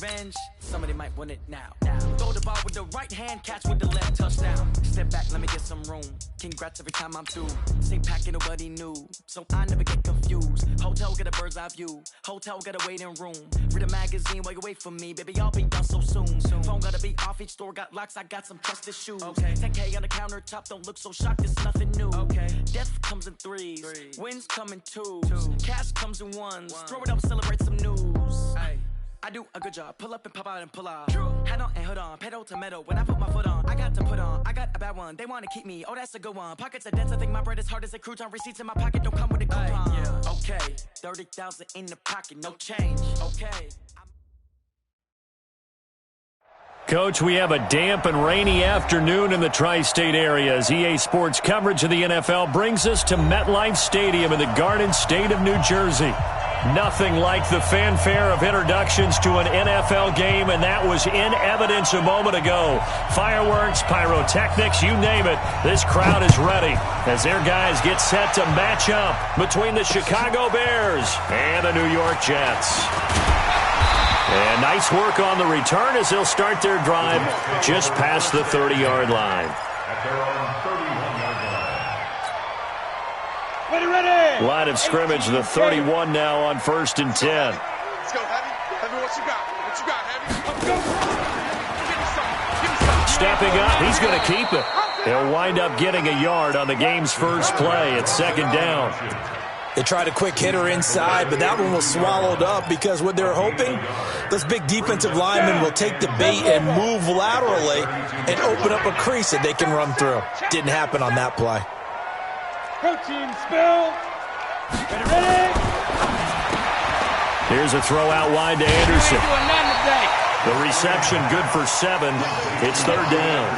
revenge, somebody might win it now. Throw the ball with the right hand, catch with the left, touchdown. Step back, let me get some room. Congrats every time I'm through. Same packet, nobody knew, so I never get confused. Hotel got a bird's eye view. Hotel got a waiting room. Read a magazine while you wait for me, baby. I'll be done so soon. Phone gotta be off. Each store got locks. I got some trusted shoes. 10K on the countertop. Don't look so shocked. It's nothing new. Death comes in threes. Wins come in twos. Cash comes in ones. Throw it up, celebrate some news. I do a good job. Pull up and pop out and pull out. Head on and hood on. Pedal to metal. When I put my foot on, I got to put on. I got a bad one. They want to keep me. Oh, that's a good one. Pockets are dense. I think my bread is hard as a crouton. Receipts in my pocket don't come with a coupon. Okay, 30,000 in the pocket. No change. Okay. Coach, we have a damp and rainy afternoon in the tri-state area as EA Sports coverage of the NFL brings us to MetLife Stadium in the Garden State of New Jersey. Nothing like the fanfare of introductions to an NFL game, and that was in evidence a moment ago. Fireworks, pyrotechnics, you name it. This crowd is ready as their guys get set to match up between the Chicago Bears and the New York Jets. And nice work on the return as they'll start their drive just past the 30-yard line. Ready. Line of scrimmage, the 31 now on 1st and 10. Let's go, Heavy. Heavy, what you got? What you got, Heavy? Let's go. Give me some. Stepping up, he's going to keep it. He'll wind up getting a yard on the game's first play. It's 2nd down. They tried a quick hitter inside, but that one was swallowed up because what they're hoping, those big defensive linemen will take the bait and move laterally and open up a crease that they can run through. Didn't happen on that play. Protein spill. Ready. Here's a throw out wide to Anderson. The reception good for 7. It's 3rd down.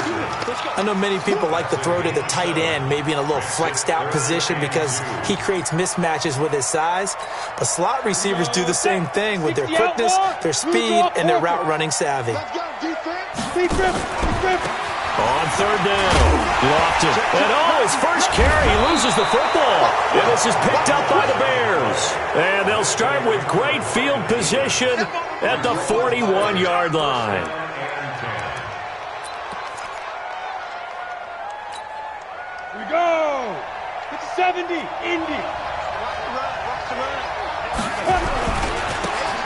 I know many people like to throw to the tight end, maybe in a little flexed out position because he creates mismatches with his size. But slot receivers do the same thing with their quickness, their speed, and their route running savvy. On 3rd down, Lofton. And his first carry, he loses the football. And this is picked up by the Bears. And they'll start with great field position at the 41-yard line. Here we go. It's 70, Indy.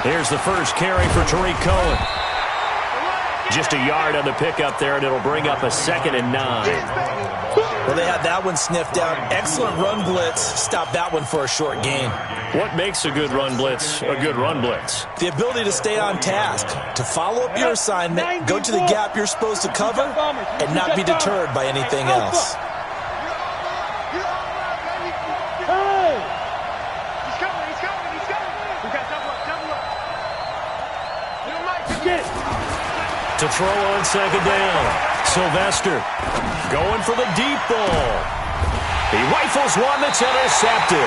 Here's the first carry for Tariq Cohen. Just a yard on the pickup there, and it'll bring up a 2nd and 9. Well, they had that one sniffed out. Excellent run blitz. Stop that one for a short gain. What makes a good run blitz a good run blitz? The ability to stay on task, to follow up your assignment, go to the gap you're supposed to cover, and not be deterred by anything else. To throw on 2nd down. Sylvester going for the deep ball. He rifles one that's intercepted.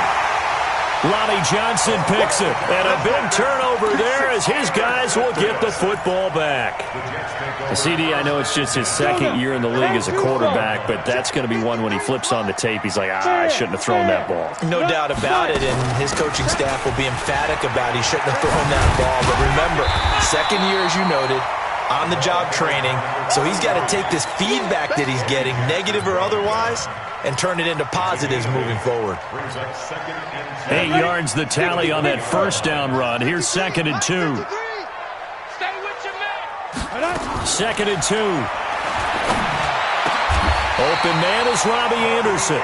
Lonnie Johnson picks it. And a big turnover there as his guys will get the football back. CD, I know it's just his 2nd year in the league as a quarterback, but that's going to be one when he flips on the tape. He's like, I shouldn't have thrown that ball. No doubt about it, and his coaching staff will be emphatic about he shouldn't have thrown that ball. But remember, 2nd year, as you noted, on-the-job training, so he's got to take this feedback that he's getting, negative or otherwise, and turn it into positives moving forward. 8 yards the tally on that 1st down run. Here's 2nd and 2. Stay with your man. 2nd and 2. Open man is Robbie Anderson.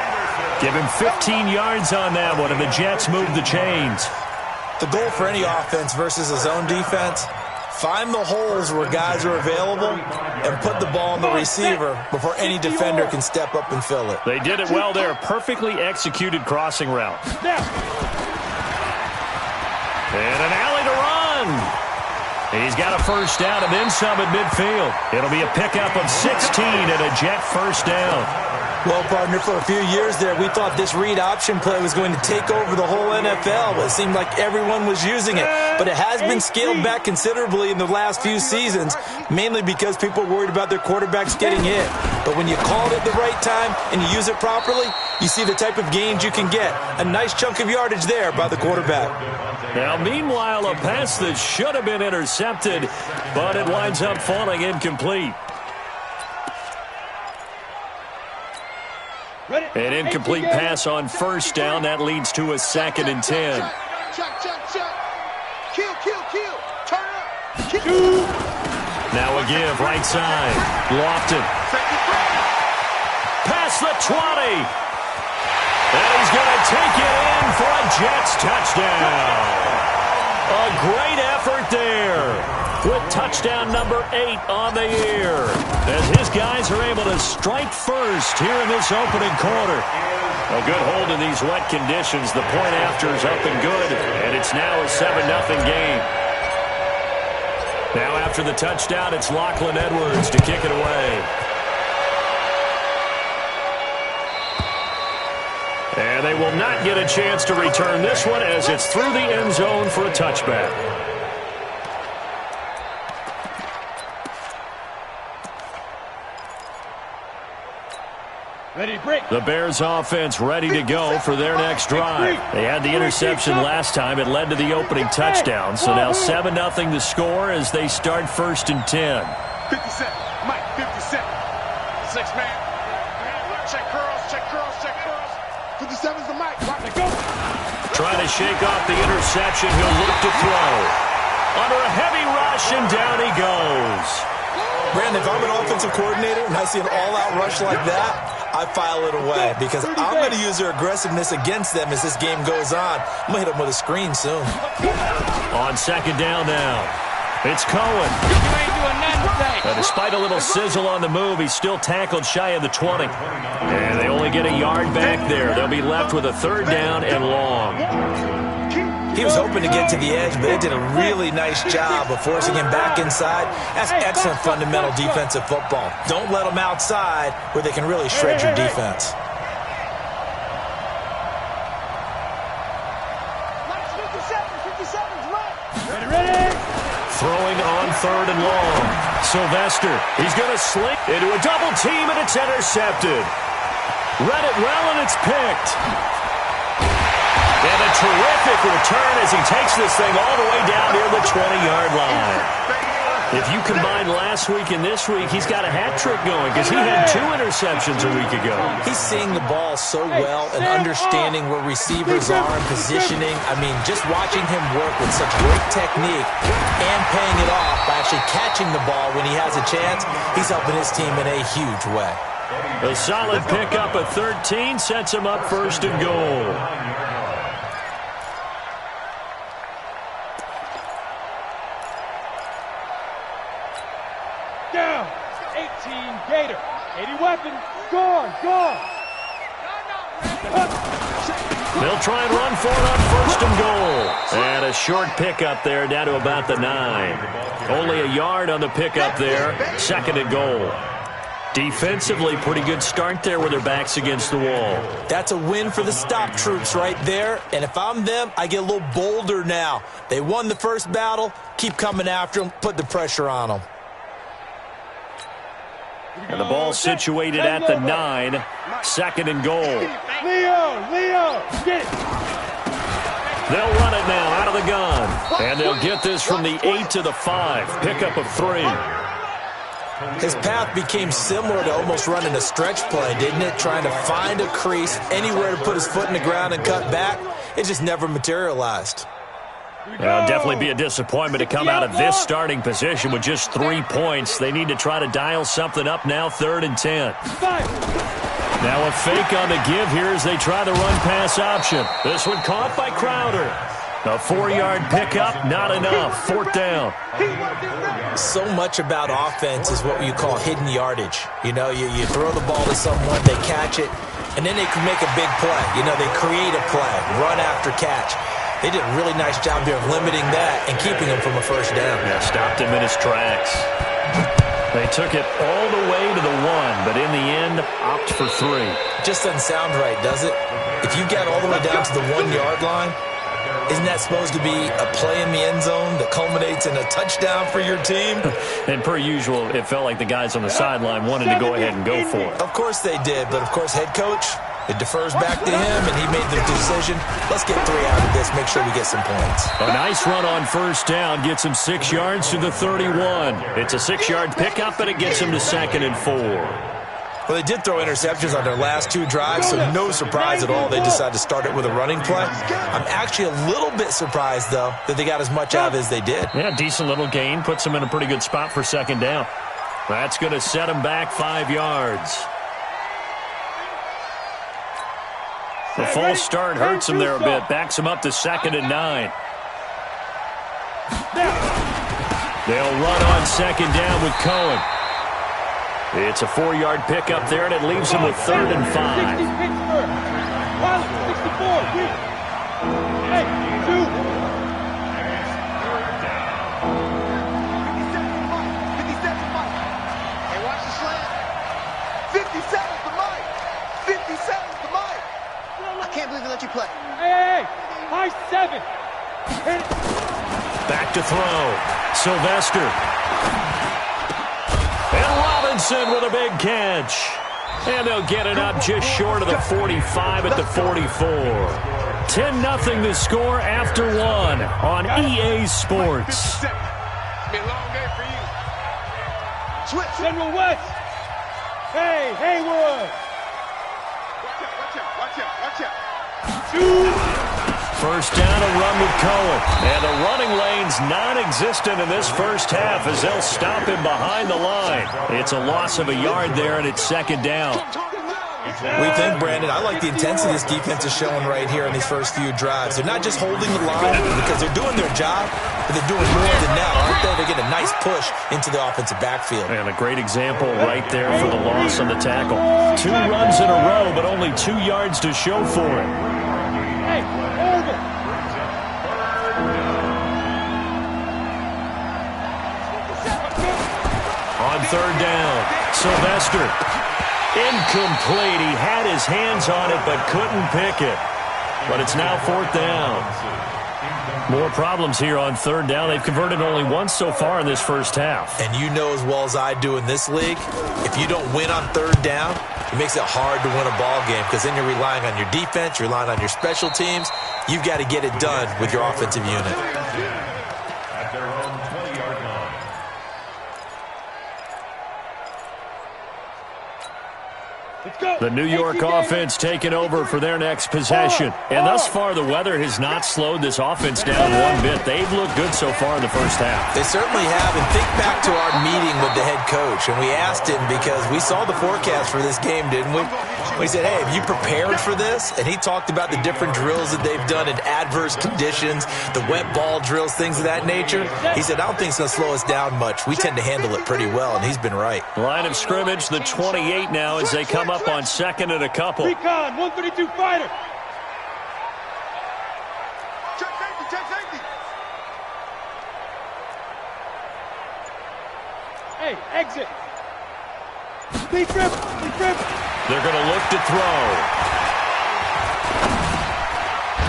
Give him 15 yards on that one, and the Jets move the chains. The goal for any offense versus a zone defense, find the holes where guys are available and put the ball on the receiver before any defender can step up and fill it. They did it well there. Perfectly executed crossing route. And an alley to run. He's got a 1st down and then some at midfield. It'll be a pickup of 16 and a Jet 1st down. Well, partner, for a few years there, we thought this read option play was going to take over the whole NFL. It seemed like everyone was using it. But it has been scaled back considerably in the last few seasons, mainly because people are worried about their quarterbacks getting hit. But when you call it at the right time and you use it properly, you see the type of gains you can get. A nice chunk of yardage there by the quarterback. Now, meanwhile, a pass that should have been intercepted, but it winds up falling incomplete. An incomplete pass on first down. That leads to a 2nd and 10. Now a give, right side. Lofton. Past the 20. And he's going to take it in for a Jets touchdown. A great effort there, with touchdown number 8 on the year, as his guys are able to strike first here in this opening quarter. A good hold in these wet conditions. The point after is up and good, and it's now a 7-0 game. Now after the touchdown, it's Lachlan Edwards to kick it away. And they will not get a chance to return this one, as it's through the end zone for a touchback. The Bears offense ready to go for their next drive. They had the interception last time. It led to the opening touchdown. So now 7-0 the score as they start 1st and 10. 50 Cent, Mike, 50 Cent. 6 man. Check curls, check curls, check curls. 57's the Mike. Right to go. Trying to shake off the interception. He'll look to throw. Under a heavy rush, and down he goes. Brandon, if I'm an offensive coordinator and I see an all-out rush like that, I file it away because I'm going to use their aggressiveness against them as this game goes on. I'm going to hit them with a screen soon. On 2nd down now, it's Cohen. Despite a little sizzle on the move, he's still tackled shy of the 20. And they only get a yard back there. They'll be left with a 3rd down and long. He was hoping to get to the edge, but they did a really nice job of forcing him back inside. That's excellent fundamental defensive football. Don't let them outside where they can really shred your defense. Throwing on 3rd and long. Sylvester, he's going to slink into a double team, and it's intercepted. Read it well, and it's picked. And a terrific return as he takes this thing all the way down near the 20-yard line. If you combine last week and this week, he's got a hat trick going because he had 2 interceptions a week ago. He's seeing the ball so well and understanding where receivers are and positioning. I mean, just watching him work with such great technique and paying it off by actually catching the ball when he has a chance, he's helping his team in a huge way. A solid pickup at 13 sets him up 1st and goal. Down, 18 Gator, 80 weapon, gone. They'll try and run for it on 1st and goal. And a short pickup there down to about the 9. Only a yard on the pickup there, 2nd and goal. Defensively, pretty good start there with their backs against the wall. That's a win for the stop troops right there. And if I'm them, I get a little bolder now. They won the first battle. Keep coming after them. Put the pressure on them. And the ball situated at the 9, 2nd and goal. Leo, get it. They'll run it now out of the gun. And they'll get this from the 8 to the 5. Pickup of 3. His path became similar to almost running a stretch play, didn't it? Trying to find a crease, anywhere to put his foot in the ground and cut back. It just never materialized. It'll definitely be a disappointment to come out of this starting position with just 3 points. They need to try to dial something up now, 3rd and 10. Now a fake on the give here as they try the run-pass option. This one caught by Crowder. A 4-yard pickup, not enough. 4th down. So much about offense is what you call hidden yardage. You know, you throw the ball to someone, they catch it, and then they can make a big play. You know, they create a play, run after catch. They did a really nice job here of limiting that and keeping him from a 1st down. Yeah, stopped him in his tracks. They took it all the way to the 1, but in the end, opt for 3. Just doesn't sound right, does it? If you get all the way down to the 1-yard line, isn't that supposed to be a play in the end zone that culminates in a touchdown for your team? And per usual, it felt like the guys on the sideline wanted to go ahead and go for it. Of course they did, but of course head coach, it defers back to him, and he made the decision. Let's get 3 out of this, make sure we get some points. A nice run on first down gets him 6 yards to the 31. It's a 6-yard pickup, and it gets him to 2nd and 4. Well, they did throw interceptions on their last 2 drives, so no surprise at all they decided to start it with a running play. I'm actually a little bit surprised, though, that they got as much out as they did. Yeah, decent little gain. Puts them in a pretty good spot for 2nd down. That's going to set them back 5 yards. The false start hurts them there a bit. Backs them up to 2nd and 9. They'll run on 2nd down with Cohen. It's a 4-yard pickup there, and it leaves them with 3rd and 5. 57's the mic. 57's the mic. I can't believe they let you play. Hey, high 7. Back to throw. Sylvester. And Robinson with a big catch. And they'll get it up just short of the 45 at the 44. 10-0 the score after 1 on EA Sports. It's be a long day for you. Switch. General West. Hey, Haywood. Watch out. First down, a run with Cohen. And the running lane's non-existent in this first half as they'll stop him behind the line. It's a loss of a yard there, and it's 2nd down. We think, Brandon, I like the intensity this defense is showing right here in these first few drives. They're not just holding the line because they're doing their job, but they're doing more than that, aren't they? They get a nice push into the offensive backfield. And a great example right there for the loss on the tackle. 2 runs in a row, but only 2 yards to show for it. Hey, over. On 3rd down, Sylvester. Incomplete. He had his hands on it but couldn't pick it. But it's now 4th down. More problems here on 3rd down. They've converted only once so far in this first half. And you know as well as I do in this league, if you don't win on 3rd down, it makes it hard to win a ball game because then you're relying on your defense, you're relying on your special teams. You've got to get it done with your offensive unit. The New York offense taking over for their next possession. And thus far, the weather has not slowed this offense down one bit. They've looked good so far in the first half. They certainly have. And think back to our meeting with the head coach. And we asked him because we saw the forecast for this game, didn't we? We said, hey, have you prepared for this? And he talked about the different drills that they've done in adverse conditions, the wet ball drills, things of that nature. He said, I don't think it's going to slow us down much. We tend to handle it pretty well, and he's been right. Line of scrimmage, the 28 now as they come up on 2nd and a couple. Recon, 132 fighter. Check safety. Hey, exit. Lead trip. They're going to look to throw.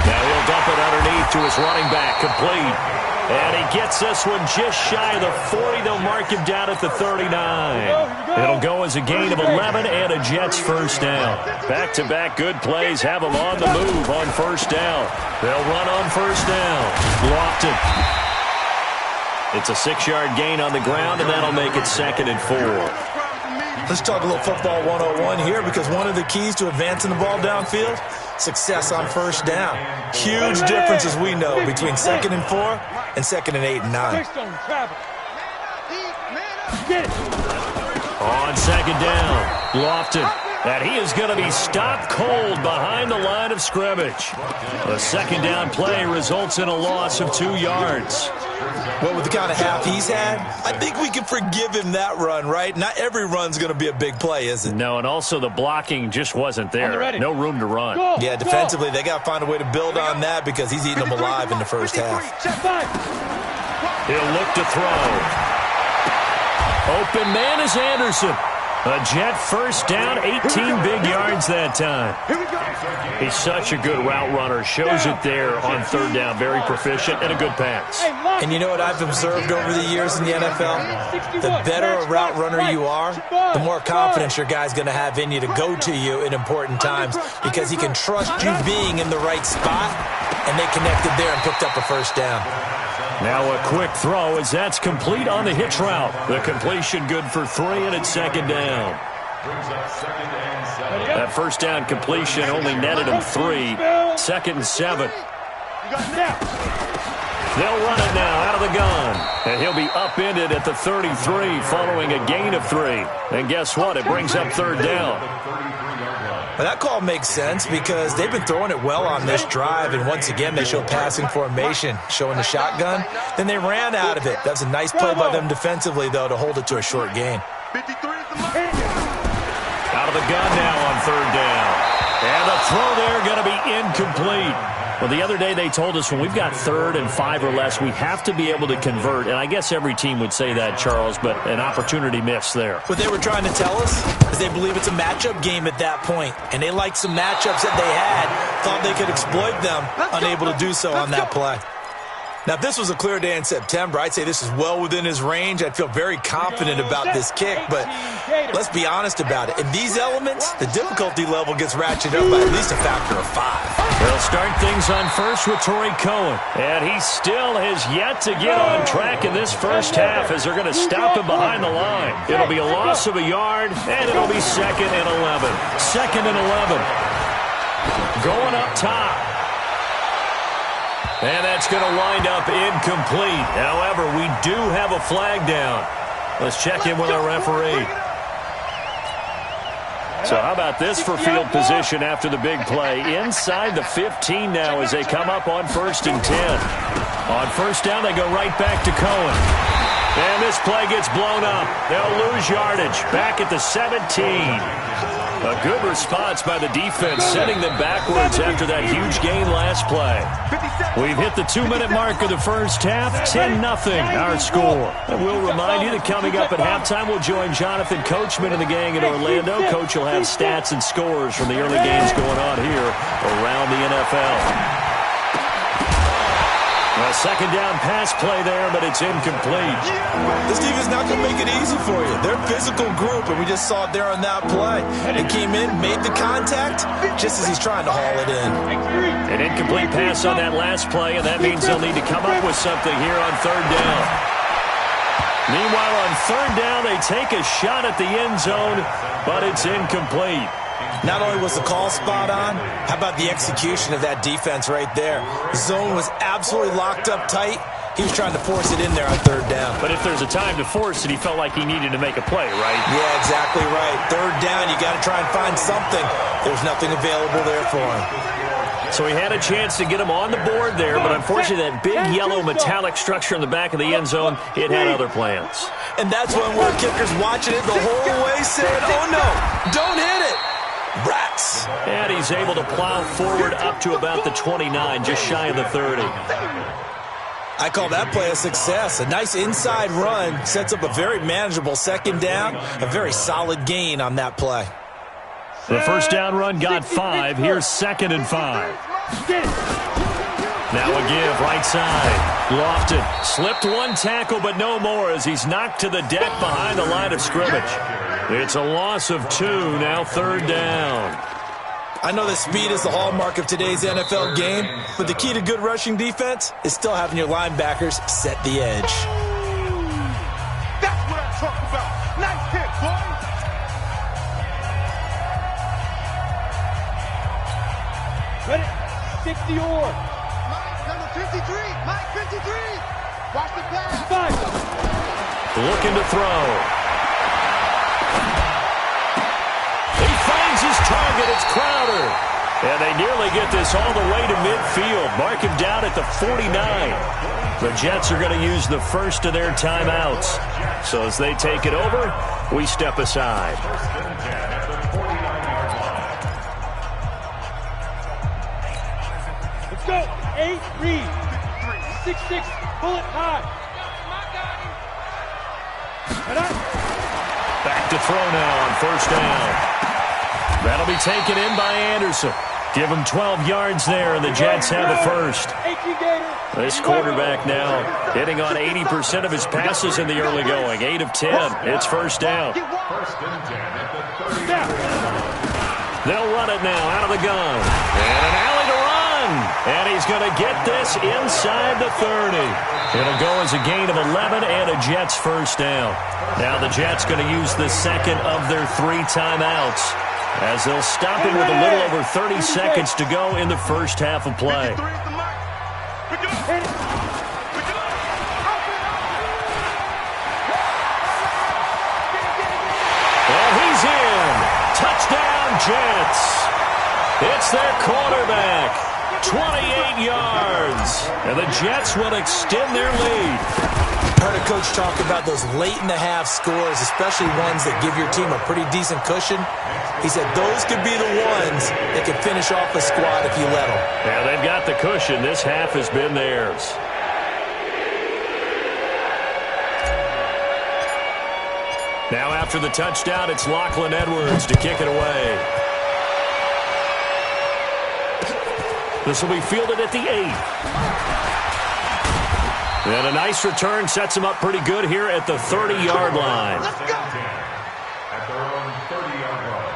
Now he'll dump it underneath to his running back, complete. And he gets this one just shy of the 40. They'll mark him down at the 39. It'll go as a gain of 11 and a Jets first down. Back-to-back good plays have them on the move on first down. They'll run on first down. Lofton. It's a 6-yard gain on the ground, and that'll make it 2nd and 4. Let's talk a little football 101 here because one of the keys to advancing the ball downfield, success on first down. Huge difference, as we know, between 2nd and 4 and 2nd and 8 and 9. On 2nd down, Lofton. And he is going to be stopped cold behind the line of scrimmage. A 2nd down play results in a loss of 2 yards. Well, with the kind of half he's had, I think we can forgive him that run, right? Not every run's going to be a big play, is it? No, and also the blocking just wasn't there. No room to run. Yeah, defensively, they got to find a way to build on that because he's eating them alive in the first half. He'll look to throw. Open man is Anderson. A Jet first down, 18 big yards that time. He's such a good route runner. Shows it there on third down. Very proficient and a good pass. And you know what I've observed over the years in the NFL? The better a route runner you are, the more confidence your guy's going to have in you to go to you in important times because he can trust you being in the right spot, and they connected there and picked up a first down. Now a quick throw as that's complete on the hitch route. The completion good for 3, and it's second down. That first down completion only netted him 3. 2nd and 7. They'll run it now out of the gun. And he'll be upended at the 33 following a gain of 3. And guess what? It brings up third down. Well, that call makes sense because they've been throwing it well on this drive, and once again they show passing formation, showing the shotgun. Then they ran out of it. That's a nice play by them defensively, though, to hold it to a short gain. Out of the gun now on third down. And the throw there going to be incomplete. Well, the other day they told us when we've got 3rd and 5 or less, we have to be able to convert. And I guess every team would say that, Charles, but an opportunity missed there. What they were trying to tell us is they believe it's a matchup game at that point. And they liked some matchups that they had, thought they could exploit them, unable to do so on that play. Now, if this was a clear day in September, I'd say this is well within his range. I'd feel very confident about this kick, but let's be honest about it. In these elements, the difficulty level gets ratcheted up by at least a factor of 5. They'll start things on first with Torrey Cohen, and he still has yet to get on track in this first half as they're going to stop him behind the line. It'll be a loss of a yard, and it'll be 2nd and 11. 2nd and 11. Going up top. And that's going to wind up incomplete. However, we do have a flag down. Let's check in with our referee. So how about this for field position after the big play? Inside the 15 now as they come up on 1st and 10. On first down, they go right back to Cohen. And this play gets blown up. They'll lose yardage. Back at the 17. A good response by the defense, sending them backwards after that huge gain last play. We've hit the 2-minute mark of the first half, 10-0 our score. And we'll remind you that coming up at halftime, we'll join Jonathan Coachman and the gang in Orlando. Coach will have stats and scores from the early games going on here around the NFL. A second down pass play there, but it's incomplete. This defense not going to make it easy for you. They're a physical group, and we just saw it there on that play. They came in, made the contact, just as he's trying to haul it in. An incomplete pass on that last play, and that means they'll need to come up with something here on third down. Meanwhile, on third down, they take a shot at the end zone, but it's incomplete. Not only was the call spot on, how about the execution of that defense right there? The zone was absolutely locked up tight. He was trying to force it in there on third down. But if there's a time to force it, he felt like he needed to make a play, right? Yeah, exactly right. Third down, you got to try and find something. There's nothing available there for him. So he had a chance to get him on the board there, but unfortunately that big yellow metallic structure in the back of the end zone, it had other plans. And that's when we're kickers watching it the whole way saying, oh no, don't hit it. Rats. And he's able to plow forward up to about the 29, just shy of the 30. I call that play a success. A nice inside run sets up a very manageable second down, a very solid gain on that play. The first down run got 5. Here's 2nd and 5. Now a give right side. Lofton slipped one tackle, but no more as he's knocked to the deck behind the line of scrimmage. It's a loss of 2, now third down. I know that speed is the hallmark of today's NFL game, but the key to good rushing defense is still having your linebackers set the edge. That's what I'm talking about. Nice hit, boy. Ready? 60 or. Mike, number 53. Mike, 53. Watch the pass. 5. Looking to throw. He finds his target. It's Crowder. And they nearly get this all the way to midfield. Mark him down at the 49. The Jets are going to use the first of their timeouts. So as they take it over, we step aside. Let's go. 8 read. 6-6 bullet high. Head up. to throw now on first down. That'll be taken in by Anderson. Give him 12 yards there, and the Jets have a first. This quarterback now hitting on 80% of his passes in the early going. 8 of 10. It's first down. They'll run it now out of the gun. And an alley to run. And he's going to get this inside the 30. It'll go as a gain of 11 and a Jets first down. Now the Jets going to use the second of their 3 timeouts, as they'll stop him with a little over 30 seconds to go in the first half of play. And he's in. Touchdown, Jets. It's their quarterback. 28 yards. And the Jets will extend their lead. Heard a coach talk about those late-in-the-half scores, especially ones that give your team a pretty decent cushion. He said those could be the ones that could finish off a squad if you let them. Yeah, they've got the cushion. This half has been theirs. Now after the touchdown, it's Lachlan Edwards to kick it away. This will be fielded at the 8. And a nice return sets him up pretty good here at the 30-yard line. Let's go. At their own 30-yard line.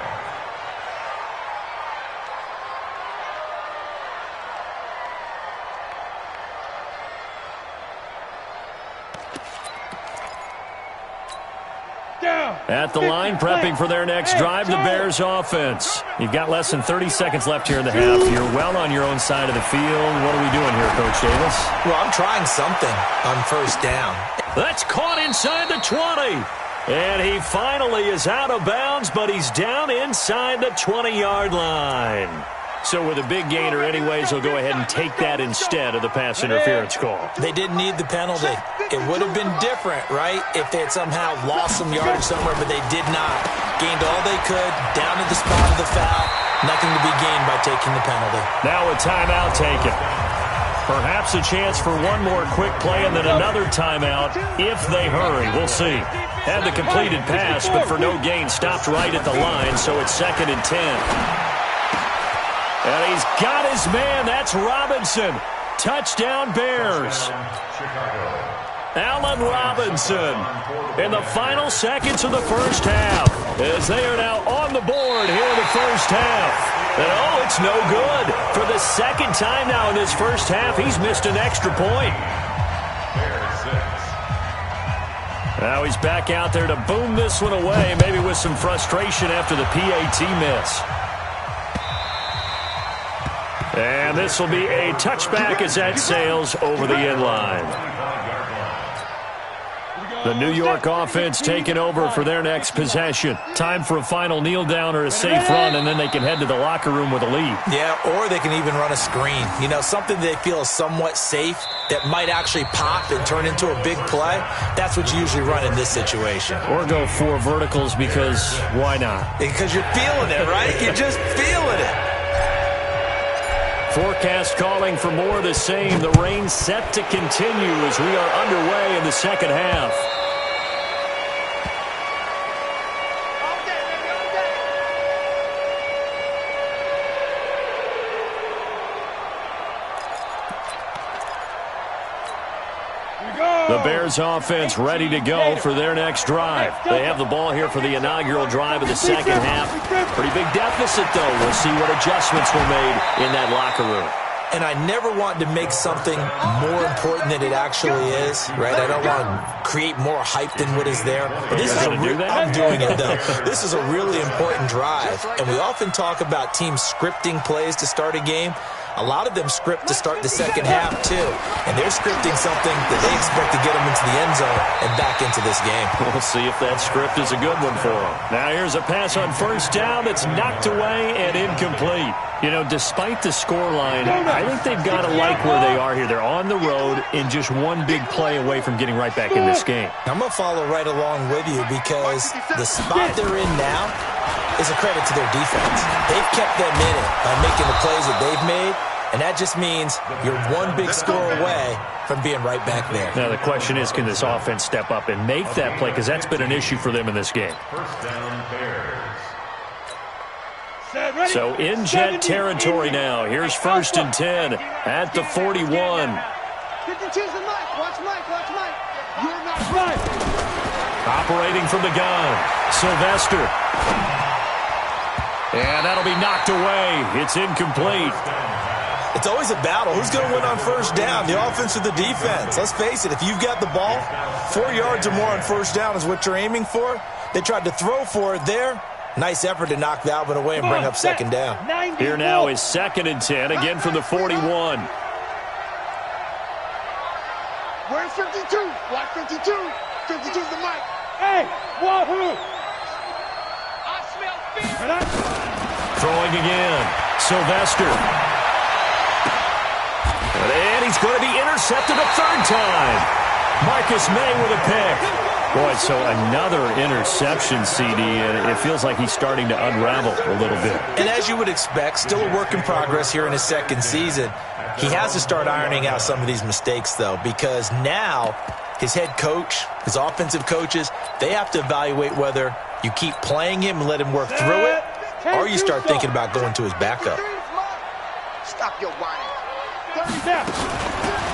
At the line, prepping for their next drive, the Bears offense. You've got less than 30 seconds left here in the half. You're well on your own side of the field. What are we doing here, Coach Davis? Well, I'm trying something on first down. That's caught inside the 20. And he finally is out of bounds, but he's down inside the 20-yard line. So with a big gainer anyways, he'll go ahead and take that instead of the pass interference call. They didn't need the penalty. It would have been different, right, if they had somehow lost some yardage somewhere, but they did not. Gained all they could, down to the spot of the foul. Nothing to be gained by taking the penalty. Now a timeout taken. Perhaps a chance for one more quick play and then another timeout if they hurry. We'll see. Had the completed pass, but for no gain, stopped right at the line, so it's 2nd and 10. And he's got his man. That's Robinson. Touchdown, Bears. Allen Robinson in the final seconds of the first half, as they are now on the board here in the first half. And oh, it's no good. For the second time now in this first half, he's missed an extra point. Now he's back out there to boom this one away, maybe with some frustration after the PAT miss. And this will be a touchback as that sails over the end line. The New York offense taking over for their next possession. Time for a final kneel down or a safe run, and then they can head to the locker room with a lead. Yeah, or they can even run a screen. You know, something they feel is somewhat safe that might actually pop and turn into a big play. That's what you usually run in this situation. Or go 4 verticals because why not? Because you're feeling it, right? You're just feeling it. Forecast calling for more of the same. The rain set to continue as we are underway in the second half. The Bears offense ready to go for their next drive. They have the ball here for the inaugural drive of the second half. Pretty big deficit, though. We'll see what adjustments were made in that locker room. And I never want to make something more important than it actually is, right? I don't want to create more hype than what is there. But this is I'm doing it, though. This is a really important drive. And we often talk about teams scripting plays to start a game. A lot of them script to start the second half, too. And they're scripting something that they expect to get them into the end zone and back into this game. We'll see if that script is a good one for them. Now here's a pass on first down that's knocked away and incomplete. You know, despite the scoreline, I think they've got to like where they are here. They're on the road and just one big play away from getting right back in this game. I'm going to follow right along with you because the spot they're in now is a credit to their defense. They've kept them in it by making the plays that they've made. and that just means you're one big score away from being right back there. Now, the question is, can this offense step up and make that play? Because that's been an issue for them in this game. So in Jet territory now. Here's 1st and 10 at the 41. 52's the Mike. Watch Mike. Watch Mike. You're not right. Operating from the gun, Sylvester. And that'll be knocked away. It's incomplete. It's always a battle. Who's going to win on 1st down, the offense or the defense? Let's face it, if you've got the ball, 4 yards or more on 1st down is what you're aiming for. They tried to throw for it there. Nice effort to knock that one away and bring up 2nd down. Here now is 2nd and 10, again from the 41. Where's 52? Watch 52. 52's the Mike. Hey, wahoo! I smell fear. Throwing again, Sylvester. And he's going to be intercepted a 3rd time. Marcus May with a pick. Boy, so another interception, CD, and it feels like he's starting to unravel a little bit. And as you would expect, still a work in progress here in his 2nd season. He has to start ironing out some of these mistakes, though, because now his head coach, his offensive coaches, they have to evaluate whether you keep playing him and let him work through it, or you start thinking about going to his backup. Stop your whining.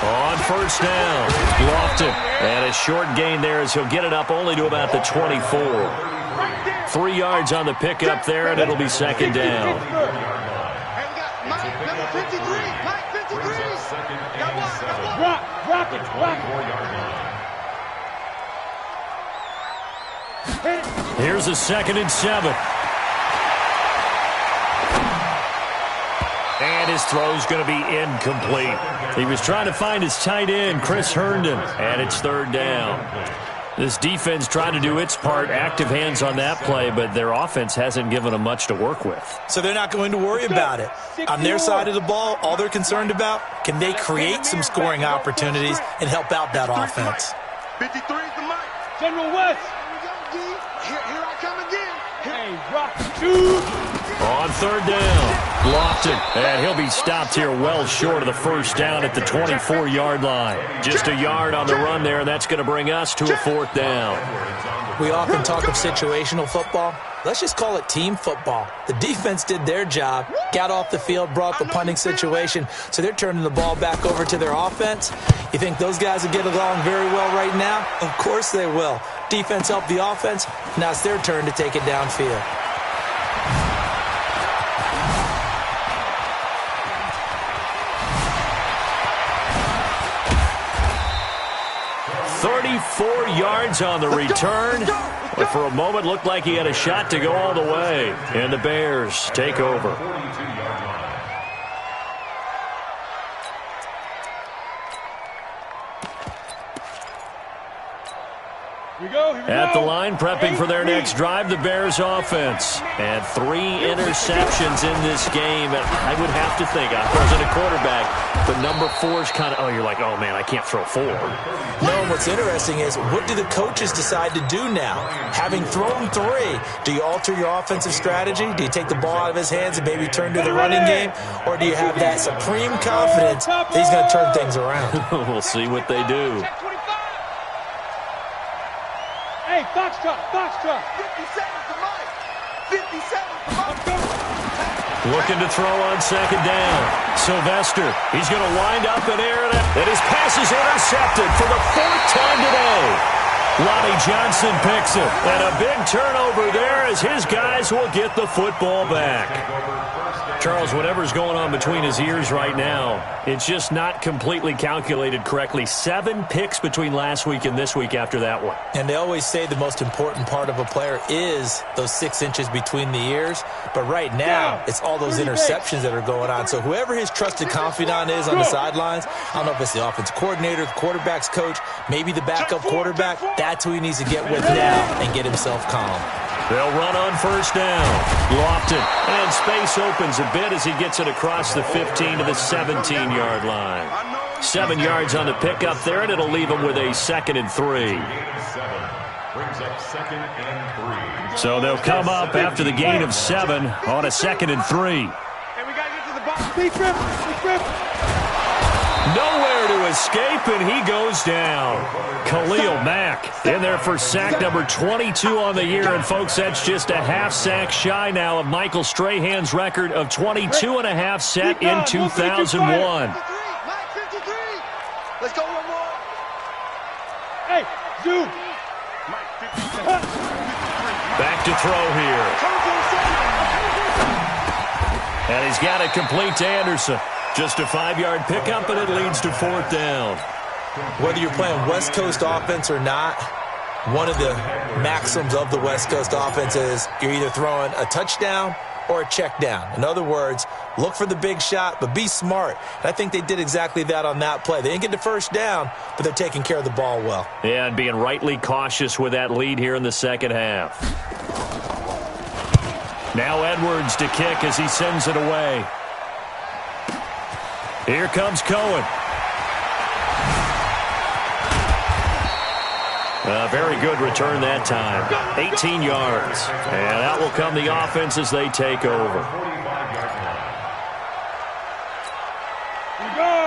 On 1st down, Lofton. And a short gain there as he'll get it up only to about the 24. 3 yards on the pickup there, and it'll be 2nd down. Hey, we got Mike, number 53. Mike, 53. Got one. Rock it. Here's a 2nd and 7. And his throw's going to be incomplete. He was trying to find his tight end, Chris Herndon, and it's 3rd down. This defense trying to do its part, active hands on that play, but their offense hasn't given them much to work with. So they're not going to worry about it. On their side of the ball, all they're concerned about, can they create some scoring opportunities and help out that offense? 53's the Mike. General West. Here we go, D. Here I come again. Hey, rock, dude. On 3rd down, Lofton, and he'll be stopped here well short of the 1st down at the 24-yard line. Just a yard on the run there, and that's going to bring us to a 4th down. We often talk of situational football. Let's just call it team football. The defense did their job, got off the field, brought the punting situation, so they're turning the ball back over to their offense. You think those guys will get along very well right now? Of course they will. Defense helped the offense. Now it's their turn to take it downfield. 34 yards on the return. But for a moment, looked like he had a shot to go all the way. And the Bears take over. At the line, prepping for their next drive, the Bears offense. And 3 interceptions in this game. And I would have to think, I wasn't a quarterback, but number 4's kind of, you're like, oh, man, I can't throw 4. No, and what's interesting is, what do the coaches decide to do now? Having thrown 3, do you alter your offensive strategy? Do you take the ball out of his hands and maybe turn to the running game? Or do you have that supreme confidence that he's going to turn things around? We'll see what they do. Hey, Foxtrot, Foxtrot. 57's the Mike. 57's the Mike. Looking to throw on 2nd down. Sylvester, he's going to wind up and air it out. And his pass is intercepted for the 4th time today. Lonnie Johnson picks it. And a big turnover there as his guys will get the football back. Charles, whatever's going on between his ears right now, it's just not completely calculated correctly. 7 picks between last week and this week after that one. And they always say the most important part of a player is those 6 inches between the ears. But right now, it's all those interceptions that are going on. So whoever his trusted confidant is on the sidelines, I don't know if it's the offensive coordinator, the quarterback's coach, maybe the backup quarterback, that's who he needs to get with now and get himself calm. They'll run on 1st down. Lofton, and space opens a bit as he gets it across the 15 to the 17-yard line. 7 yards on the pickup there, and it'll leave him with a 2nd and 3. So they'll come up after the gain of 7 on a 2nd and 3. Hey, we got to get to the Big grip. Nowhere to escape, and he goes down. Khalil Mack in there for sack number 22 on the year. And, folks, that's just a half sack shy now of Michael Strahan's record of 22 and a half set in 2001. Let's go one more. Hey, zoom. Back to throw here. And he's got it complete to Anderson. Just a 5-yard pickup, and it leads to 4th down. Whether you're playing West Coast offense or not, one of the maxims of the West Coast offense is you're either throwing a touchdown or a check down. In other words, look for the big shot, but be smart. And I think they did exactly that on that play. They didn't get the first down, but they're taking care of the ball well. Yeah, and being rightly cautious with that lead here in the second half. Now Edwards to kick as he sends it away. Here comes Cohen. A very good return that time. 18 yards. And out will come the offense as they take over.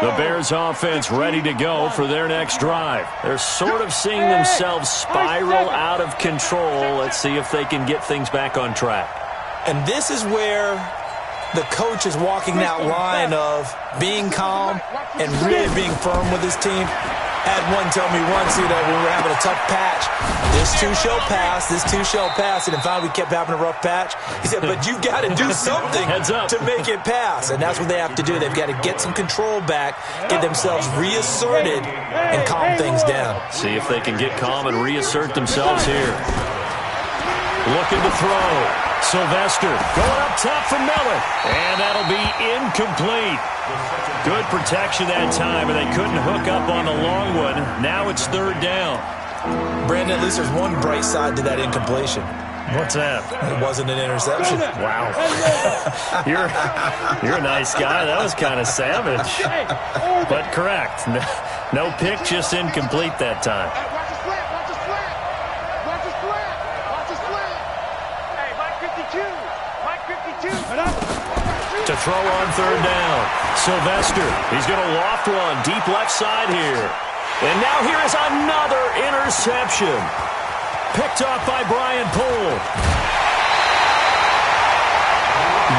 The Bears offense ready to go for their next drive. They're sort of seeing themselves spiral out of control. Let's see if they can get things back on track. And this is where the coach is walking that line of being calm and really being firm with his team. Had one tell me once, we were having a tough patch. This too shall pass, this too shall pass. And in fact, we kept having a rough patch. He said, but you've got to do something to make it pass. And that's what they have to do. They've got to get some control back, get themselves reasserted, and calm things down. See if they can get calm and reassert themselves here. Looking to throw. Sylvester going up top for Miller. And that'll be incomplete. Good protection that time, and they couldn't hook up on the long one. Now it's 3rd down. Brandon, at least there's one bright side to that incompletion. What's that? It wasn't an interception. Wow. You're a nice guy. That was kind of savage. But correct. No pick, just incomplete that time. To throw on 3rd down. Sylvester, he's going to loft one deep left side here. And now here is another interception. Picked off by Brian Poole.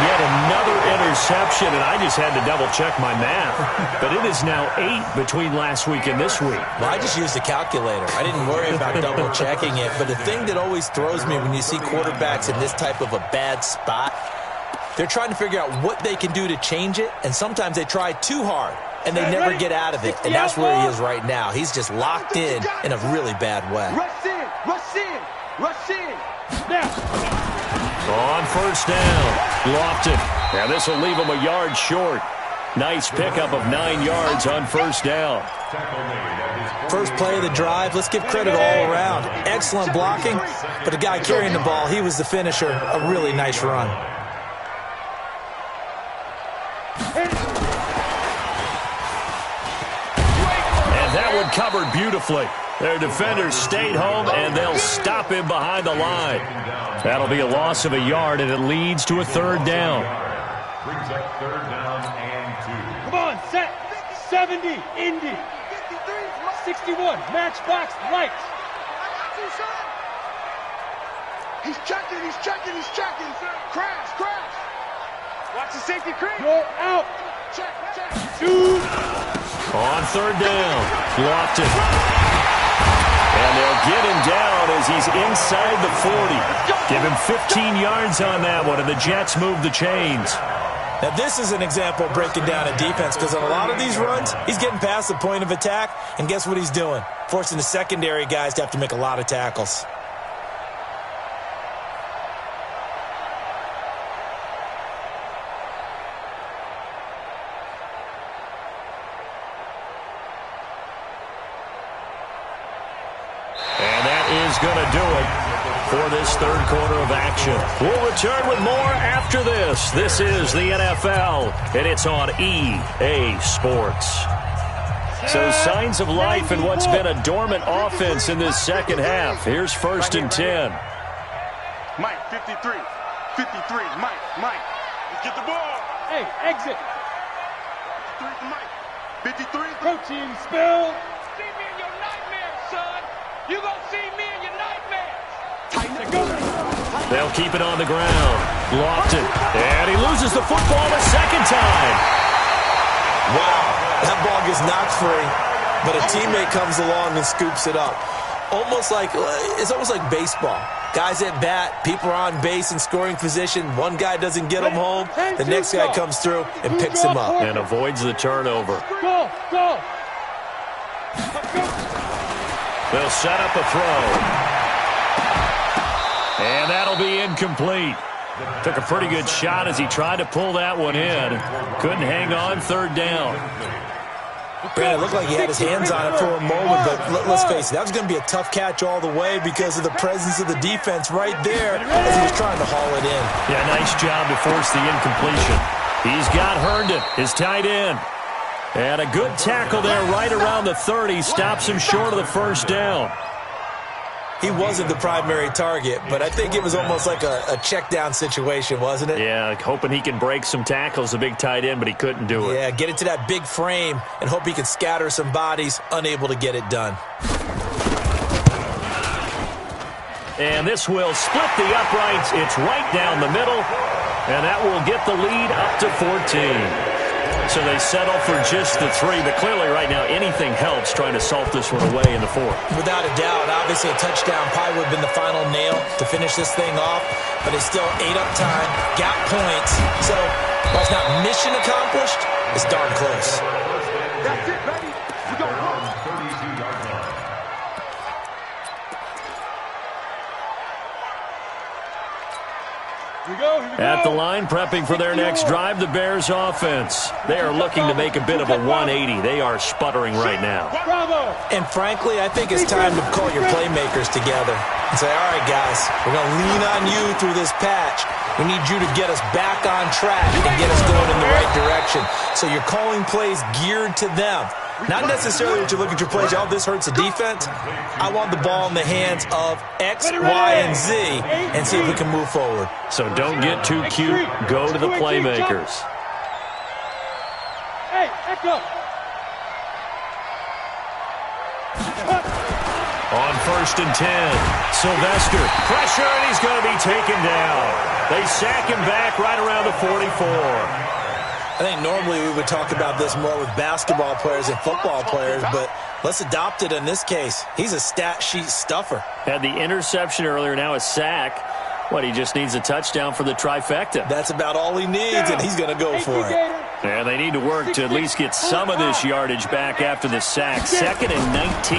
Yet another interception, and I just had to double-check my math. But it is now 8 between last week and this week. Well, I just used a calculator. I didn't worry about double-checking it. But the thing that always throws me when you see quarterbacks in this type of a bad spot, they're trying to figure out what they can do to change it, and sometimes they try too hard, and they never get out of it. And that's where he is right now. He's just locked in a really bad way. Rush in. Now. On 1st down, Lofton. Now this will leave him a yard short. Nice pickup of 9 yards on 1st down. First play of the drive, let's give credit all around. Excellent blocking, but the guy carrying the ball, he was the finisher. A really nice run. And that one covered beautifully. Their defenders stayed home, and they'll stop him behind the line. That'll be a loss of a yard, and it leads to a 3rd down. Come on, set. 70, Indy. 61, matchbox, lights. He's checking. Crash. Watch the safety creep. Go out. Check. Shoot. On 3rd down, Lofton. And they'll get him down as he's inside the 40. Give him 15 yards on that one, and the Jets move the chains. Now, this is an example of breaking down a defense, because on a lot of these runs, he's getting past the point of attack, and guess what he's doing? Forcing the secondary guys to have to make a lot of tackles. Going to do it for this 3rd quarter of action. We'll return with more after this. This is the NFL, and it's on EA Sports. So signs of life in what's been a dormant offense in this second half. Here's 1st and 10. Mike, 53. Mike. Let's get the ball. Hey, exit. 53. Protein spill. See me in your nightmares, son. You gonna see me in your nightmares. They'll keep it on the ground. Lofton. And he loses the football a second time. Wow, that ball gets knocked free, but a teammate comes along and scoops it up. It's almost like baseball. Guys at bat, people are on base in scoring position. One guy doesn't get him home. The next guy comes through and picks him up. And avoids the turnover. Go. They'll set up a throw. And that'll be incomplete. Took a pretty good shot as he tried to pull that one in. Couldn't hang on, third down. Brandon, it looked like he had his hands on it for a moment, but let's face it, that was going to be a tough catch all the way because of the presence of the defense right there as he was trying to haul it in. Yeah, nice job to force the incompletion. He's got Herndon, his tight end. And a good tackle there right around the 30. Stops him short of the first down. He wasn't the primary target, but I think it was almost like a check-down situation, wasn't it? Yeah, hoping he can break some tackles, a big tight end, but he couldn't do it. Yeah, get it to that big frame and hope he can scatter some bodies, unable to get it done. And this will split the uprights. It's right down the middle, and that will get the lead up to 14. So they settle for just the 3, but clearly right now anything helps trying to salt this one away in the 4th. Without a doubt, obviously a touchdown probably would have been the final nail to finish this thing off, but they still ate up time, got points. So while it's not mission accomplished, it's darn close. That's it, baby. We go home. Here we go. At the line, prepping for their next drive, the Bears offense. They are looking to make a bit of a 180. They are sputtering right now. Bravo. And frankly, I think it's time to call your playmakers together and say, all right, guys, we're going to lean on you through this patch. We need you to get us back on track and get us going in the right direction. So you're calling plays geared to them. Not necessarily that you look at your plays, oh, this hurts the defense. I want the ball in the hands of X, Y, and Z and see if we can move forward. So don't get too cute. Go to the playmakers. Hey, echo. On 1st and 10, Sylvester. Pressure, and he's going to be taken down. They sack him back right around the 44. I think normally we would talk about this more with basketball players and football players, but let's adopt it in this case. He's a stat sheet stuffer. Had the interception earlier, now a sack. What, he just needs a touchdown for the trifecta. That's about all he needs, and he's going to go for it. And they need to work to at least get some of this yardage back after the sack. 2nd and 19.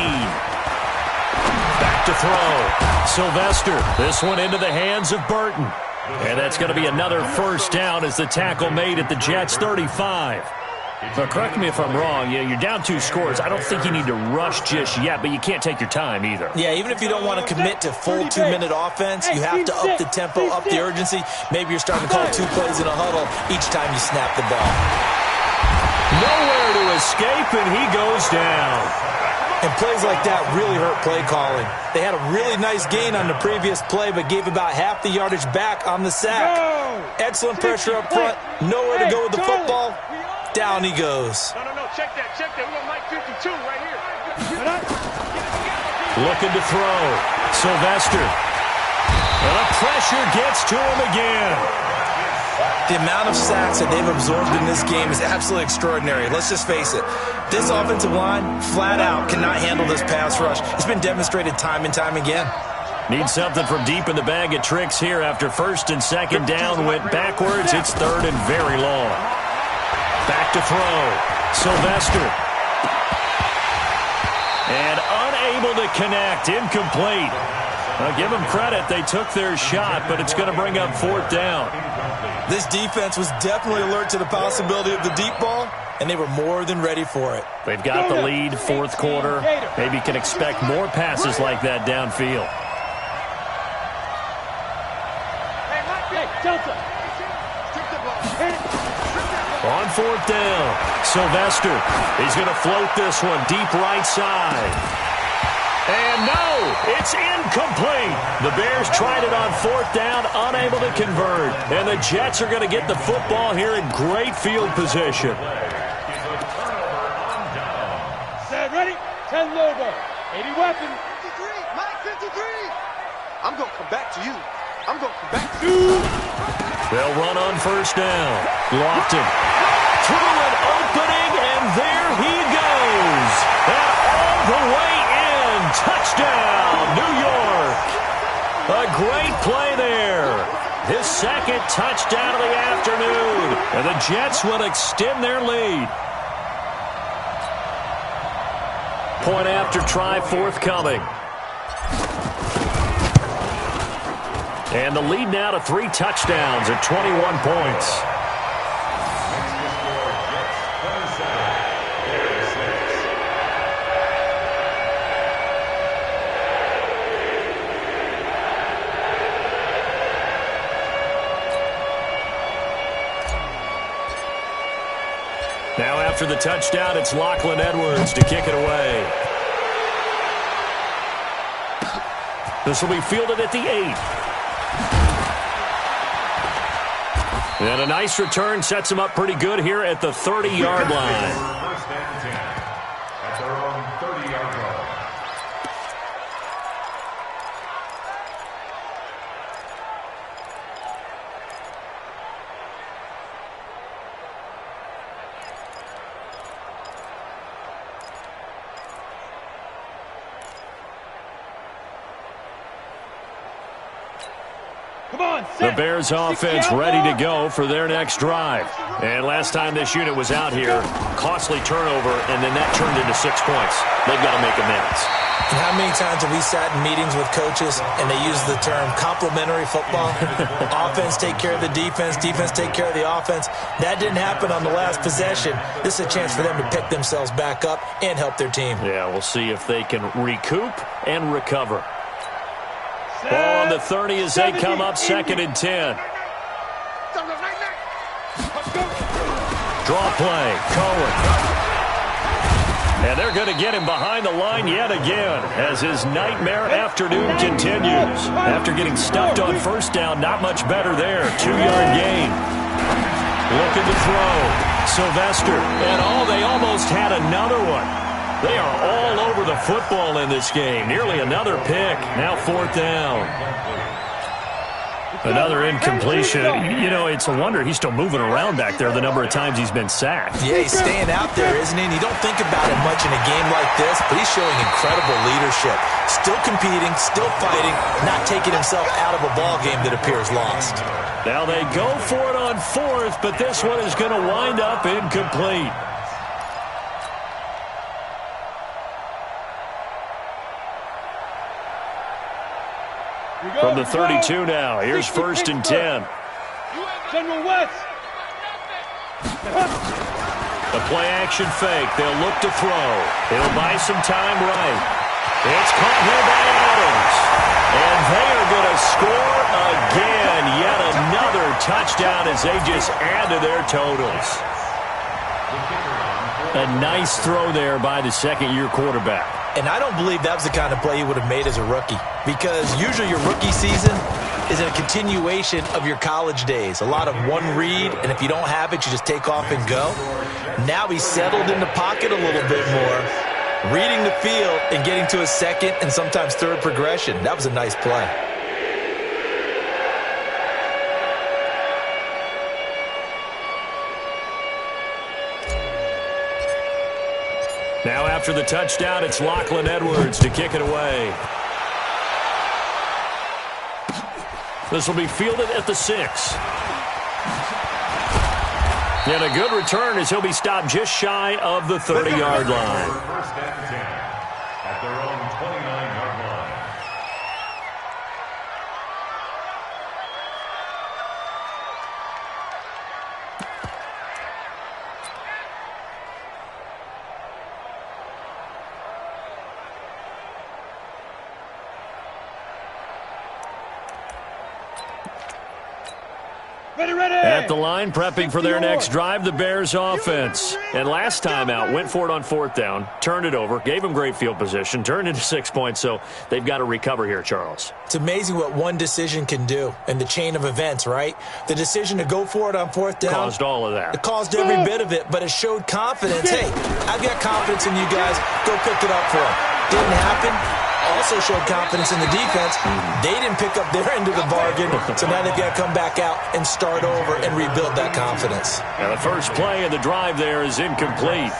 Back to throw. Sylvester. This one into the hands of Burton. And that's going to be another first down as the tackle made at the Jets' 35. But correct me if I'm wrong. Yeah, you're down 2 scores. I don't think you need to rush just yet, but you can't take your time either. Yeah, even if you don't want to commit to full 2-minute offense, you have to up the tempo, up the urgency. Maybe you're starting to call 2 plays in a huddle each time you snap the ball. Nowhere to escape, and he goes down. And plays like that really hurt play calling. They had a really nice gain on the previous play, but gave about half the yardage back on the sack. Excellent pressure up front. Nowhere to go with the football. Down he goes. No, check that. We're going to Mike 52 right here. Looking to throw. Sylvester. And the pressure gets to him again. The amount of sacks that they've absorbed in this game is absolutely extraordinary. Let's just face it. This offensive line, flat out, cannot handle this pass rush. It's been demonstrated time and time again. Need something from deep in the bag of tricks here after 1st and 2nd down went backwards. It's 3rd and very long. Back to throw. Sylvester. And unable to connect. Incomplete. Now give them credit. They took their shot, but it's going to bring up 4th down. This defense was definitely alert to the possibility of the deep ball, and they were more than ready for it. They've got the lead, 4th quarter. Maybe can expect more passes like that downfield. On 4th down, Sylvester. He's going to float this one deep right side. And no, it's incomplete. The Bears tried it on 4th down, unable to convert. And the Jets are going to get the football here in great field position. 10 Lobo. 80 weapon. 53, Mike 53. I'm going to come back to you. I'm going to come back to you. They'll run on first down. Lofton through an opening, and there he goes. And all the way in. Touchdown, New York. A great play there. His second touchdown of the afternoon. And the Jets will extend their lead. Point after try forthcoming. And the lead now to 3 touchdowns at 21 points. Now after the touchdown, it's Lachlan Edwards to kick it away. This will be fielded at the 8. And a nice return sets him up pretty good here at the 30-yard line. First and 10 at their own 30-yard line. The Bears offense ready to go for their next drive. And last time this unit was out here, costly turnover, and then that turned into 6 points. They've got to make amends. And how many times have we sat in meetings with coaches and they use the term complementary football? Offense take care of the defense, defense take care of the offense. That didn't happen on the last possession. This is a chance for them to pick themselves back up and help their team. Yeah, we'll see if they can recoup and recover. Ball on the 30 as they come up, 2nd and 10. Draw play, Cohen. And they're going to get him behind the line yet again as his nightmare afternoon continues. After getting stuffed on first down, not much better there. 2-yard gain. Looking to throw. Sylvester. And they almost had another one. They are all over the football in this game. Nearly another pick. Now 4th down. Another incompletion. You know, it's a wonder he's still moving around back there the number of times he's been sacked. Yeah, he's staying out there, isn't he? And you don't think about it much in a game like this, but he's showing incredible leadership. Still competing, still fighting, not taking himself out of a ball game that appears lost. Now they go for it on 4th, but this one is going to wind up incomplete. From the 32 now, here's 1st and 10. General West. The play-action fake. They'll look to throw. He'll buy some time right. It's caught here by Adams. And they are going to score again. Yet another touchdown as they just add to their totals. A nice throw there by the second-year quarterback. And I don't believe that was the kind of play he would have made as a rookie, because usually your rookie season is a continuation of your college days. A lot of one read, and if you don't have it, you just take off and go. Now he's settled in the pocket a little bit more, reading the field and getting to a second and sometimes third progression. That was a nice play. Now after the touchdown, it's Lachlan Edwards to kick it away. This will be fielded at the 6. And a good return as he'll be stopped just shy of the 30-yard line. First and 10 at their own 29-yard line. At the line, prepping for their next drive, the Bears offense. And last time out, went for it on 4th down, turned it over, gave them great field position, turned into 6 points, so they've got to recover here, Charles. It's amazing what one decision can do in the chain of events, right? The decision to go for it on 4th down. Caused all of that. It caused every bit of it, but it showed confidence. Hey, I've got confidence in you guys. Go pick it up for them. Didn't happen. Also showed confidence in the defense. They didn't pick up their end of the bargain, so now they've got to come back out and start over and rebuild that confidence. Now the first play of the drive there is incomplete.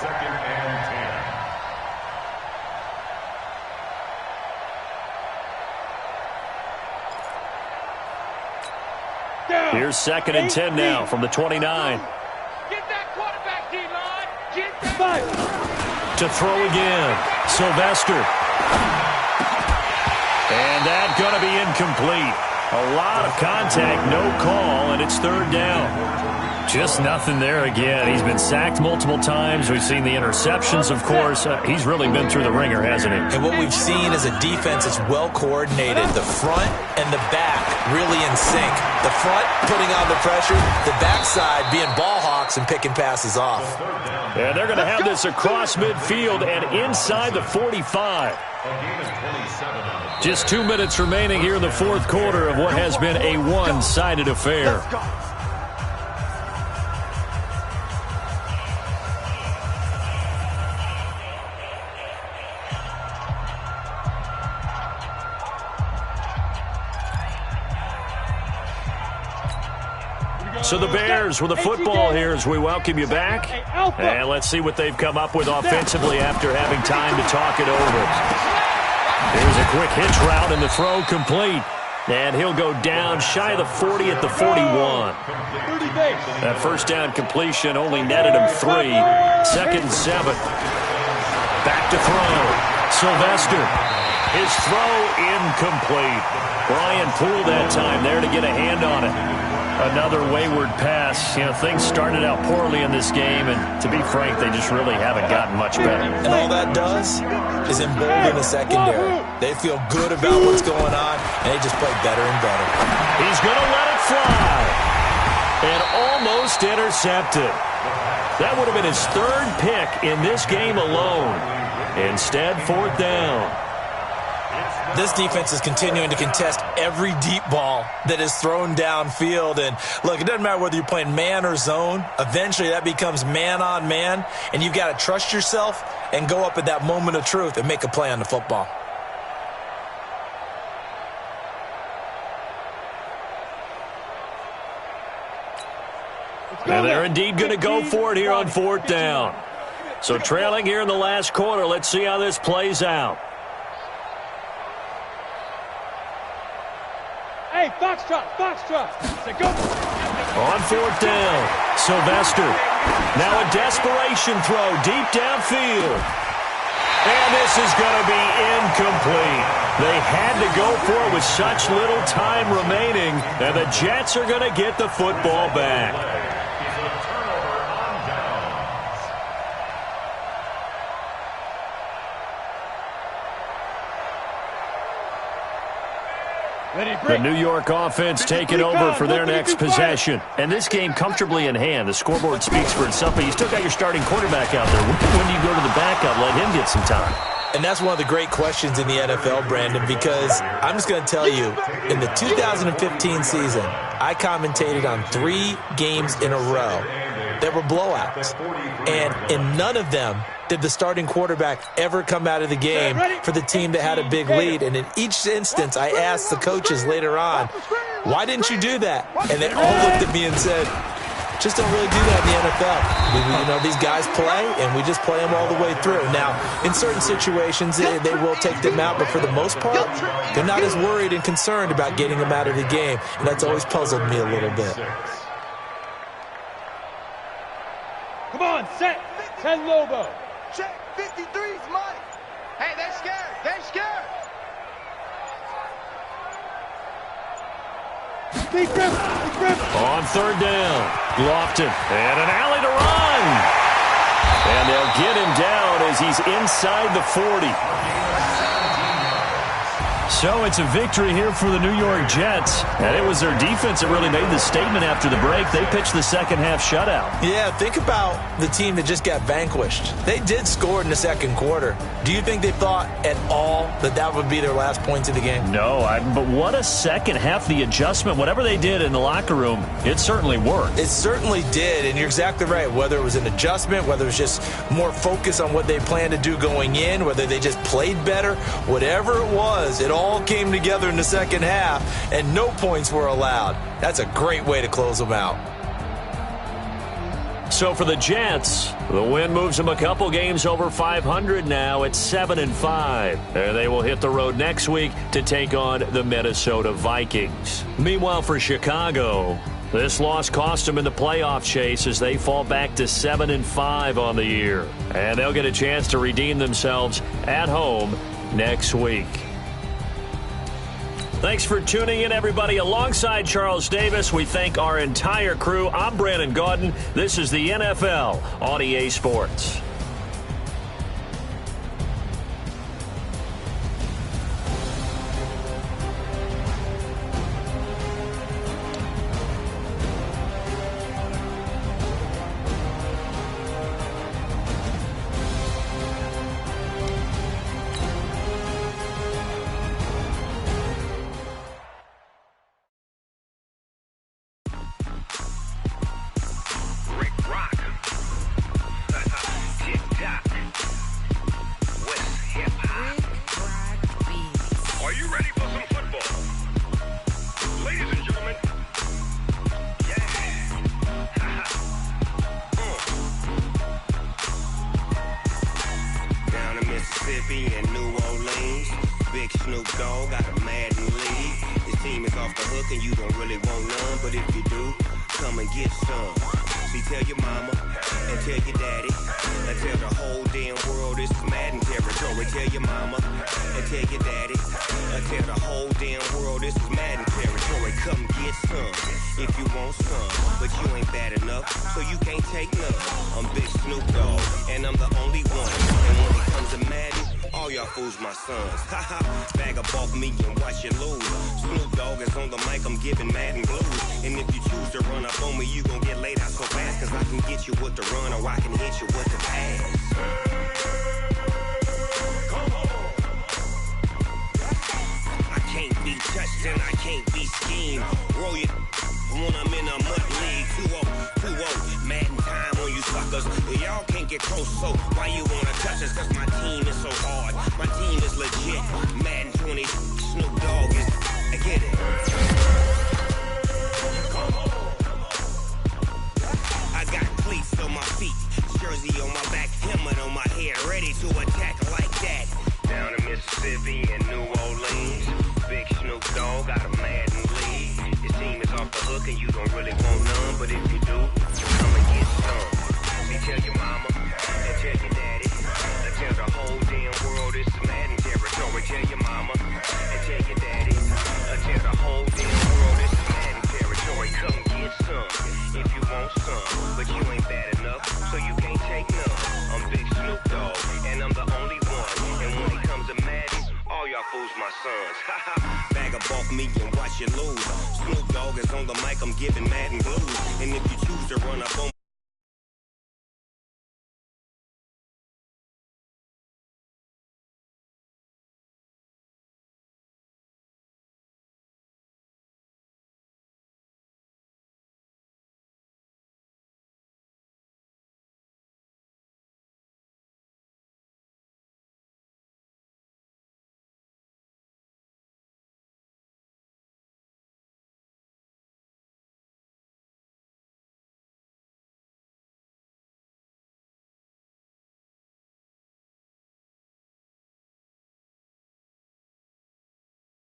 Here's 2nd and 10 now from the 29. Get that quarterback, D-line. Get that. To throw again. Sylvester. And that's going to be incomplete. A lot of contact, no call, and it's 3rd down. Just nothing there again. He's been sacked multiple times. We've seen the interceptions, of course. He's really been through the ringer, hasn't he? And what we've seen is a defense that's well coordinated. The front and the back really in sync. The front putting on the pressure, the backside being ball hawks and picking passes off. And they're going to have this across midfield and inside the 45. Just 2 minutes remaining here in the 4th quarter of what has been a one-sided affair. So the Bears with the football here as we welcome you back. And let's see what they've come up with offensively after having time to talk it over. Here's a quick hitch route and the throw complete. And he'll go down shy of the 40 at the 41. That first down completion only netted him 3. 2nd and 7. Back to throw. Sylvester. His throw incomplete. Brian Poole that time there to get a hand on it. Another wayward pass. You know, things started out poorly in this game, and to be frank, they just really haven't gotten much better. And all that does is embolden the secondary. They feel good about what's going on, and they just play better and better. He's going to let it fly. And almost intercepted. That would have been his 3rd pick in this game alone. Instead, 4th down. This defense is continuing to contest every deep ball that is thrown downfield. And, look, it doesn't matter whether you're playing man or zone. Eventually, that becomes man on man. And you've got to trust yourself and go up at that moment of truth and make a play on the football. And they're indeed going to go for it here on 4th down. So trailing here in the last quarter. Let's see how this plays out. Hey, Foxtrot. Go. On 4th down, Sylvester. Now a desperation throw deep downfield. And this is going to be incomplete. They had to go for it with such little time remaining, and the Jets are going to get the football back. The New York offense taking over for their next possession. And this game comfortably in hand. The scoreboard speaks for itself, but you still got your starting quarterback out there. When do you go to the backup, let him get some time? And that's one of the great questions in the NFL, Brandon, because I'm just going to tell you, in the 2015 season, I commentated on 3 games in a row that were blowouts. And in none of them did the starting quarterback ever come out of the game for the team that had a big lead. And in each instance, I asked the coaches later on, why didn't you do that? And they all looked at me and said, just don't really do that in the NFL. You know, these guys play, and we just play them all the way through. Now, in certain situations, they will take them out, but for the most part, they're not as worried and concerned about getting them out of the game. And that's always puzzled me a little bit. Come on, set. 10 Lobo. Check. 53's Mike. Hey, they're scared. They're scared. Big grip. On 3rd down, Lofton. And an alley to run. And they'll get him down as he's inside the 40. So it's a victory here for the New York Jets. And it was their defense that really made the statement after the break. They pitched the second-half shutout. Yeah, think about the team that just got vanquished. They did score in the second quarter. Do you think they thought at all that that would be their last points of the game? No, but what a second half. The adjustment, whatever they did in the locker room, it certainly worked. It certainly did, and you're exactly right. Whether it was an adjustment, whether it was just more focus on what they planned to do going in, whether they just played better, whatever it was, it all came together in the second half, and no points were allowed. That's a great way to close them out. So for the Jets, the win moves them a couple games over 500 now at 7-5. And they will hit the road next week to take on the Minnesota Vikings. Meanwhile, for Chicago, this loss cost them in the playoff chase as they fall back to 7-5 on the year. And they'll get a chance to redeem themselves at home next week. Thanks for tuning in, everybody. Alongside Charles Davis, we thank our entire crew. I'm Brandon Gaudin. This is the NFL on EA Sports. And New Orleans, Big Snoop Dogg got a Madden league. His team is off the hook and you don't really want none, but if you do, come and get some. See, tell your mama and tell your daddy and tell the whole damn world this is Madden territory. Tell your mama and tell your daddy and tell the whole damn world this is Madden territory. Come get some if you want some, but you ain't bad enough, so you can't take none. I'm Big Snoop Dogg and I'm the only one. And when it comes to Madden, all y'all fools my sons. Haha, bag up off me and watch you lose. Snoop Dogg is on the mic, I'm giving Madden blues. And if you choose to run up on me, you gon' get laid out so fast. Cause I can get you with the run or I can hit you with the pass. I can't be touched and I can't be schemed. Roll it when I'm in a mud league. 2-0, Madden time on you suckers. Y'all can't get close, so why you wanna touch us? Cause my team is so hard, my team is legit. Madden 20, Snoop Dogg is, I get it. I got cleats on my feet, jersey on my back, helmet on my head, ready to attack like that. Down in Mississippi and New Orleans, Big Snoop Dogg got a Madden league. His team is off the hook and you don't really want none, but if you do, come and get some. See, tell your mama and tell your daddy and tell the whole damn world this is Madden territory. Tell your mama and tell your daddy and tell the whole damn world this is Madden territory. Come get some if you want some, but you ain't bad enough, so you can't take none. I'm Big Snoop Dogg and I'm the only one. And when it comes to Madden, all y'all fools my sons. Bag up off me and watch you lose. Snoop Dogg is on the mic, I'm giving Madden blues. And if you choose to run up on